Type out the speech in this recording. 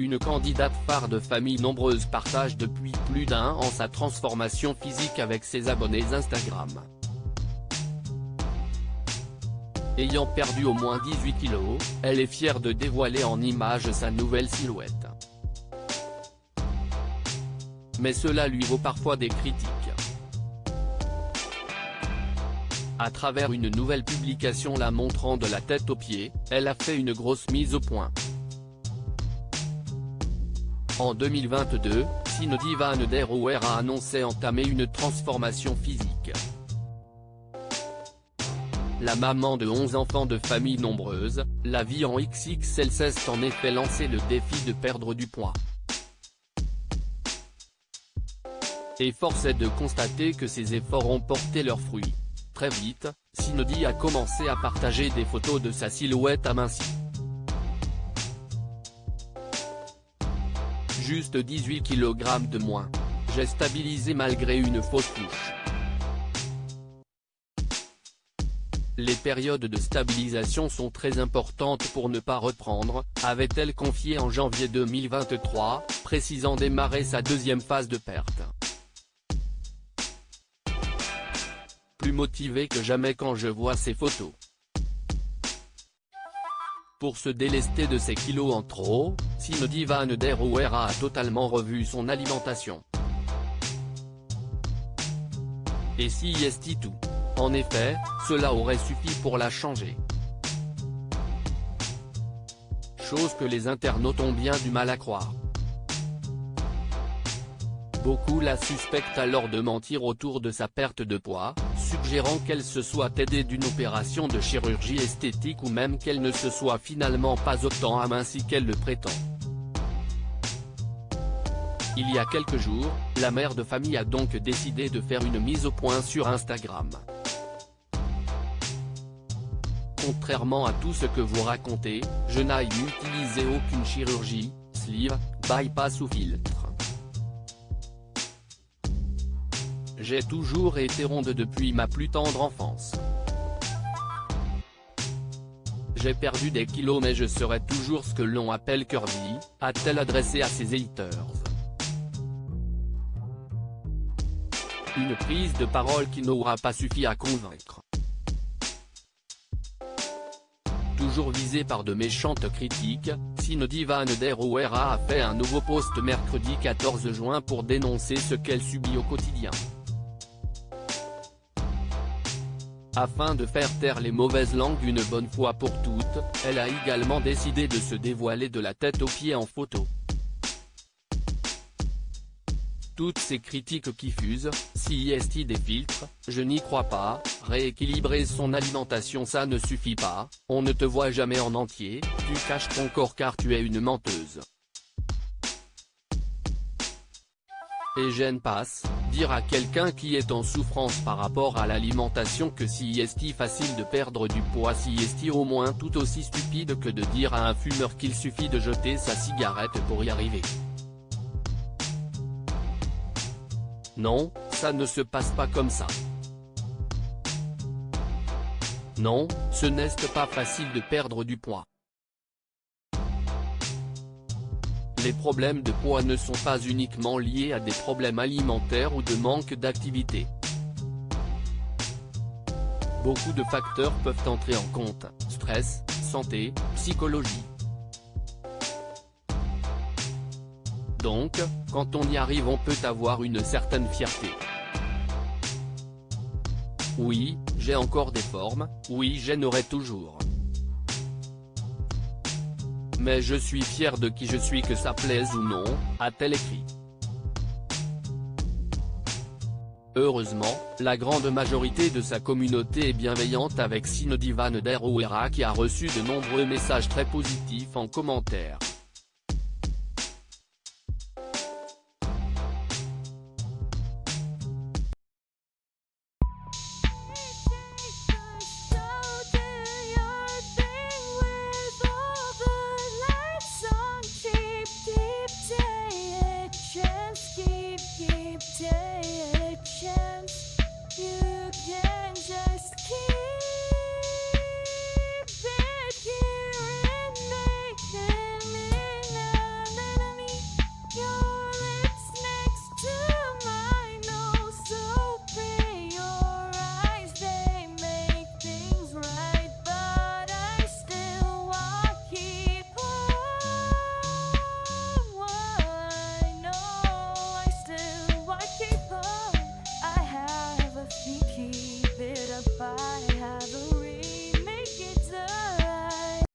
Une candidate phare de famille nombreuse partage depuis plus d'un an sa transformation physique avec ses abonnés Instagram. Ayant perdu au moins 18 kilos, elle est fière de dévoiler en images sa nouvelle silhouette. Mais cela lui vaut parfois des critiques. À travers une nouvelle publication la montrant de la tête aux pieds, elle a fait une grosse mise au point. En 2022, Cindy Van der Oer a annoncé entamer une transformation physique. La maman de 11 enfants de famille nombreuse, la vie en XXL s'est en effet lancé le défi de perdre du poids. Et force est de constater que ses efforts ont porté leurs fruits. Très vite, Cindy a commencé à partager des photos de sa silhouette amincie. Juste 18 kg de moins. J'ai stabilisé malgré une fausse couche. Les périodes de stabilisation sont très importantes pour ne pas reprendre, avait-elle confié en janvier 2023, précisant démarrer sa deuxième phase de perte. Plus motivée que jamais quand je vois ces photos. Pour se délester de ses kilos en trop, Cindy Van der Oer a totalement revu son alimentation. Et si est tout. En effet, cela aurait suffi pour la changer. Chose que les internautes ont bien du mal à croire. Beaucoup la suspectent alors de mentir autour de sa perte de poids, suggérant qu'elle se soit aidée d'une opération de chirurgie esthétique ou même qu'elle ne se soit finalement pas autant amincie qu'elle le prétend. Il y a quelques jours, la mère de famille a donc décidé de faire une mise au point sur Instagram. Contrairement à tout ce que vous racontez, je n'ai utilisé aucune chirurgie, sleeve, bypass ou filtre. J'ai toujours été ronde depuis ma plus tendre enfance. J'ai perdu des kilos mais je serai toujours ce que l'on appelle curvy, a-t-elle adressé à ses haters. Une prise de parole qui n'aura pas suffi à convaincre. Toujours visée par de méchantes critiques, Cindy Van der Oer a fait un nouveau post mercredi 14 juin pour dénoncer ce qu'elle subit au quotidien. Afin de faire taire les mauvaises langues une bonne fois pour toutes, elle a également décidé de se dévoiler de la tête aux pieds en photo. Toutes ces critiques qui fusent, si est des filtres, je n'y crois pas, rééquilibrer son alimentation ça ne suffit pas, on ne te voit jamais en entier, tu caches ton corps car tu es une menteuse. Et gêne passe, dire à quelqu'un qui est en souffrance par rapport à l'alimentation que si est facile de perdre du poids si est au moins tout aussi stupide que de dire à un fumeur qu'il suffit de jeter sa cigarette pour y arriver. Non, ça ne se passe pas comme ça. Non, ce n'est pas facile de perdre du poids. Les problèmes de poids ne sont pas uniquement liés à des problèmes alimentaires ou de manque d'activité. Beaucoup de facteurs peuvent entrer en compte, stress, santé, psychologie. Donc, quand on y arrive on peut avoir une certaine fierté. Oui, j'ai encore des formes, oui j'en aurai toujours. Mais je suis fier de qui je suis que ça plaise ou non, a-t-elle écrit. Heureusement, la grande majorité de sa communauté est bienveillante avec Cindy Van der Oer qui a reçu de nombreux messages très positifs en commentaire.